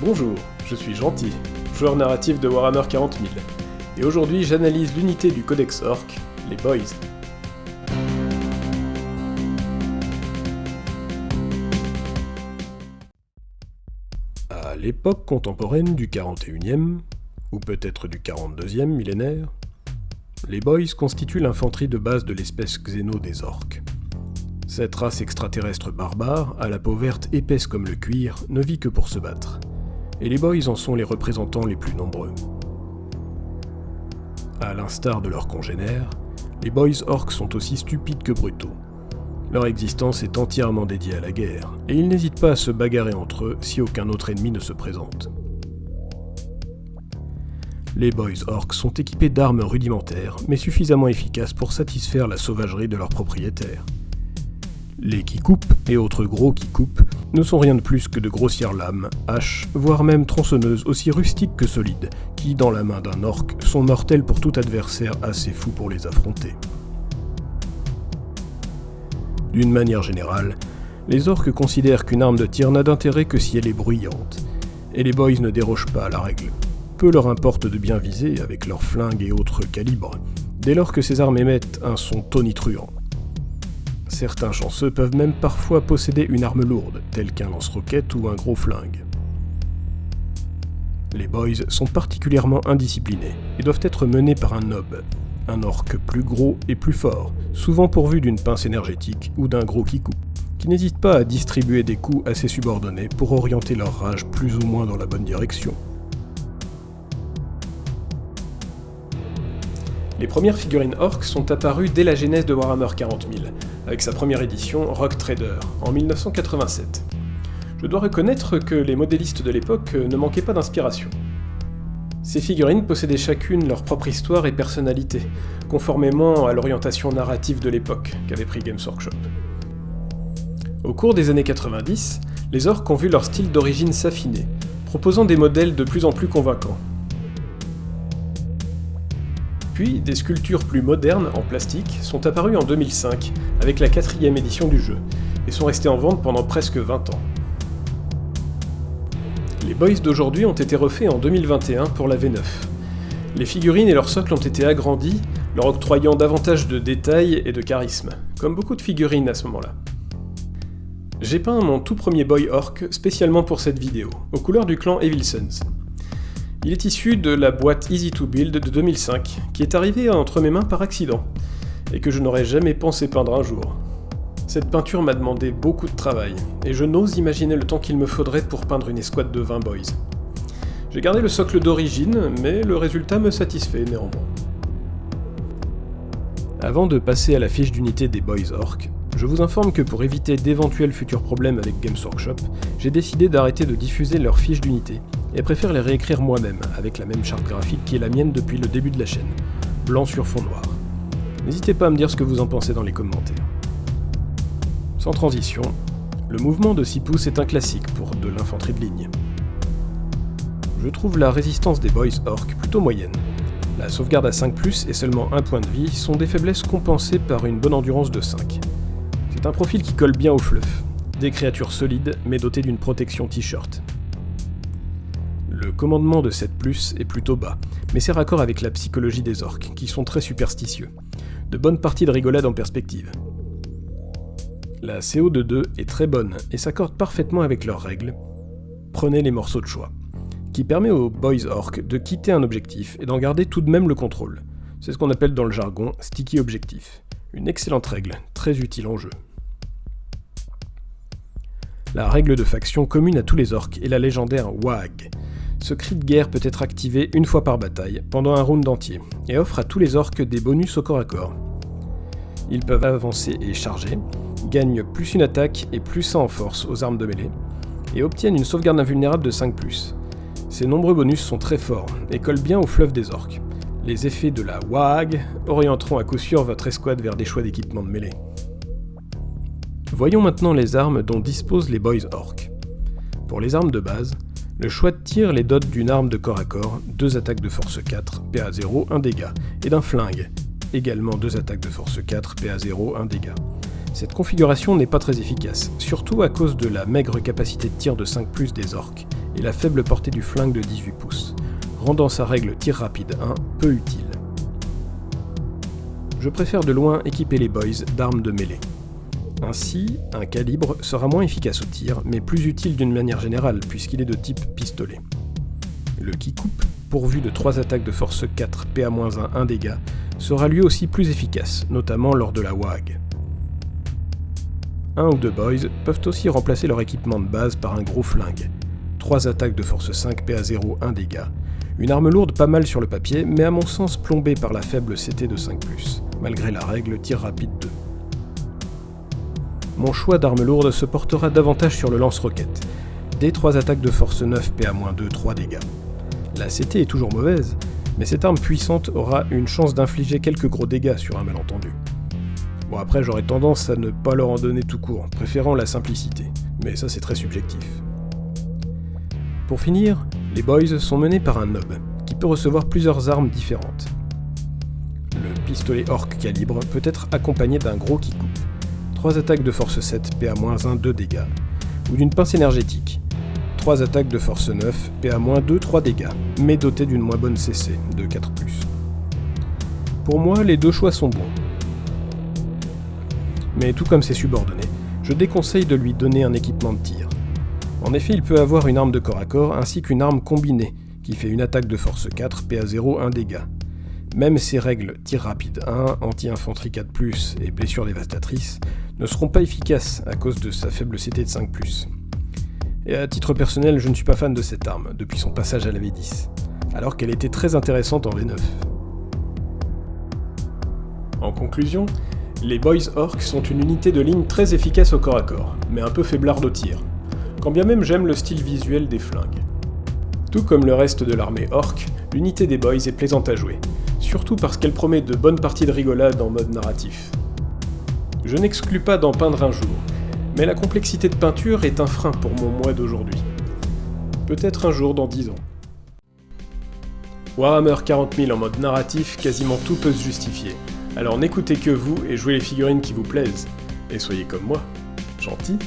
Bonjour, je suis Gentil, joueur narratif de Warhammer 40 000, et aujourd'hui j'analyse l'unité du Codex Orc, les Boys. À l'époque contemporaine du 41e, ou peut-être du 42e millénaire, les Boys constituent l'infanterie de base de l'espèce Xéno des Orcs. Cette race extraterrestre barbare, à la peau verte épaisse comme le cuir, ne vit que pour se battre. Et les Boys en sont les représentants les plus nombreux. À l'instar de leurs congénères, les Boys Orcs sont aussi stupides que brutaux. Leur existence est entièrement dédiée à la guerre, et ils n'hésitent pas à se bagarrer entre eux si aucun autre ennemi ne se présente. Les Boys Orcs sont équipés d'armes rudimentaires, mais suffisamment efficaces pour satisfaire la sauvagerie de leurs propriétaires. Les Kikoupes et autres gros Kikoupes ne sont rien de plus que de grossières lames, haches, voire même tronçonneuses aussi rustiques que solides, qui, dans la main d'un orc, sont mortelles pour tout adversaire assez fou pour les affronter. D'une manière générale, les orcs considèrent qu'une arme de tir n'a d'intérêt que si elle est bruyante, et les boys ne dérogent pas à la règle. Peu leur importe de bien viser avec leurs flingues et autres calibres, dès lors que ces armes émettent un son tonitruant. Certains chanceux peuvent même parfois posséder une arme lourde, telle qu'un lance-roquette ou un gros flingue. Les boys sont particulièrement indisciplinés et doivent être menés par un nob, un orc plus gros et plus fort, souvent pourvu d'une pince énergétique ou d'un gros kikou, qui n'hésite pas à distribuer des coups à ses subordonnés pour orienter leur rage plus ou moins dans la bonne direction. Les premières figurines orcs sont apparues dès la genèse de Warhammer 40 000, avec sa première édition Rock Trader, en 1987. Je dois reconnaître que les modélistes de l'époque ne manquaient pas d'inspiration. Ces figurines possédaient chacune leur propre histoire et personnalité, conformément à l'orientation narrative de l'époque qu'avait pris Games Workshop. Au cours des années 90, les orcs ont vu leur style d'origine s'affiner, proposant des modèles de plus en plus convaincants. Puis, des sculptures plus modernes, en plastique, sont apparues en 2005, avec la 4e édition du jeu, et sont restées en vente pendant presque 20 ans. Les Boys d'aujourd'hui ont été refaits en 2021 pour la V9. Les figurines et leurs socles ont été agrandis, leur octroyant davantage de détails et de charisme, comme beaucoup de figurines à ce moment-là. J'ai peint mon tout premier Boy Orc spécialement pour cette vidéo, aux couleurs du clan Evil Sons. Il est issu de la boîte Easy to Build de 2005, qui est arrivée entre mes mains par accident, et que je n'aurais jamais pensé peindre un jour. Cette peinture m'a demandé beaucoup de travail, et je n'ose imaginer le temps qu'il me faudrait pour peindre une escouade de 20 boys. J'ai gardé le socle d'origine, mais le résultat me satisfait néanmoins. Avant de passer à la fiche d'unité des Boys Orcs, je vous informe que pour éviter d'éventuels futurs problèmes avec Games Workshop, j'ai décidé d'arrêter de diffuser leurs fiches d'unité, et préfère les réécrire moi-même, avec la même charte graphique qui est la mienne depuis le début de la chaîne, blanc sur fond noir. N'hésitez pas à me dire ce que vous en pensez dans les commentaires. Sans transition, le mouvement de 6 pouces est un classique pour de l'infanterie de ligne. Je trouve la résistance des Boys Orcs plutôt moyenne. La sauvegarde à 5+, et seulement 1 point de vie sont des faiblesses compensées par une bonne endurance de 5. C'est un profil qui colle bien au fluff, des créatures solides mais dotées d'une protection t-shirt. Le commandement de 7+, est plutôt bas, mais c'est raccord avec la psychologie des orques, qui sont très superstitieux. De bonnes parties de rigolade en perspective. La CO de 2 est très bonne, et s'accorde parfaitement avec leurs règles. Prenez les morceaux de choix, qui permet aux Boys Orcs de quitter un objectif et d'en garder tout de même le contrôle. C'est ce qu'on appelle dans le jargon sticky objectif. Une excellente règle, très utile en jeu. La règle de faction commune à tous les orques est la légendaire WAG. Ce cri de guerre peut être activé une fois par bataille, pendant un round entier, et offre à tous les orques des bonus au corps à corps. Ils peuvent avancer et charger, gagnent plus une attaque et plus 1 en force aux armes de mêlée, et obtiennent une sauvegarde invulnérable de 5+. Ces nombreux bonus sont très forts, et collent bien au fluff des orques. Les effets de la WAG orienteront à coup sûr votre escouade vers des choix d'équipement de mêlée. Voyons maintenant les armes dont disposent les Boys Orcs. Pour les armes de base, le choix de tir les dote d'une arme de corps à corps, 2 attaques de force 4, PA 0, 1 dégât, et d'un flingue, également 2 attaques de force 4, PA 0, 1 dégât. Cette configuration n'est pas très efficace, surtout à cause de la maigre capacité de tir de 5+ des orques, et la faible portée du flingue de 18 pouces, rendant sa règle tir rapide 1 peu utile. Je préfère de loin équiper les boys d'armes de mêlée. Ainsi, un calibre sera moins efficace au tir, mais plus utile d'une manière générale, puisqu'il est de type pistolet. Le qui coupe, pourvu de 3 attaques de force 4 PA-1 1 dégâts, sera lui aussi plus efficace, notamment lors de la WAG. Un ou deux boys peuvent aussi remplacer leur équipement de base par un gros flingue. 3 attaques de force 5 PA-0 1 dégâts. Une arme lourde pas mal sur le papier, mais à mon sens plombée par la faible CT de 5+, malgré la règle tir rapide 2. Mon choix d'arme lourde se portera davantage sur le lance-roquette. Des 3 attaques de force 9 PA-2 3 dégâts. La CT est toujours mauvaise, mais cette arme puissante aura une chance d'infliger quelques gros dégâts sur un malentendu. Bon après j'aurais tendance à ne pas leur en donner tout court, préférant la simplicité, mais ça c'est très subjectif. Pour finir, les boys sont menés par un nob, qui peut recevoir plusieurs armes différentes. Le pistolet orc calibre peut être accompagné d'un gros qui coupe, 3 attaques de force 7 PA-1 2 dégâts, ou d'une pince énergétique, 3 attaques de force 9 PA-2 3 dégâts, mais doté d'une moins bonne CC de 4+. Pour moi, les deux choix sont bons. Mais tout comme ses subordonnés, je déconseille de lui donner un équipement de tir. En effet, il peut avoir une arme de corps à corps ainsi qu'une arme combinée, qui fait une attaque de force 4 PA-0 1 dégâts. Même ses règles tir rapide 1, anti-infanterie 4+, et blessure dévastatrice ne seront pas efficaces à cause de sa faible CT de 5+. Et à titre personnel, je ne suis pas fan de cette arme depuis son passage à la V10, alors qu'elle était très intéressante en V9. En conclusion, les Boys Orcs sont une unité de ligne très efficace au corps à corps, mais un peu faiblarde au tir, quand bien même j'aime le style visuel des flingues. Tout comme le reste de l'armée orc, l'unité des Boys est plaisante à jouer, surtout parce qu'elle promet de bonnes parties de rigolade en mode narratif. Je n'exclus pas d'en peindre un jour, mais la complexité de peinture est un frein pour mon moi d'aujourd'hui. Peut-être un jour dans 10 ans. Warhammer 40 000 en mode narratif, quasiment tout peut se justifier, alors n'écoutez que vous et jouez les figurines qui vous plaisent, et soyez comme moi, gentils.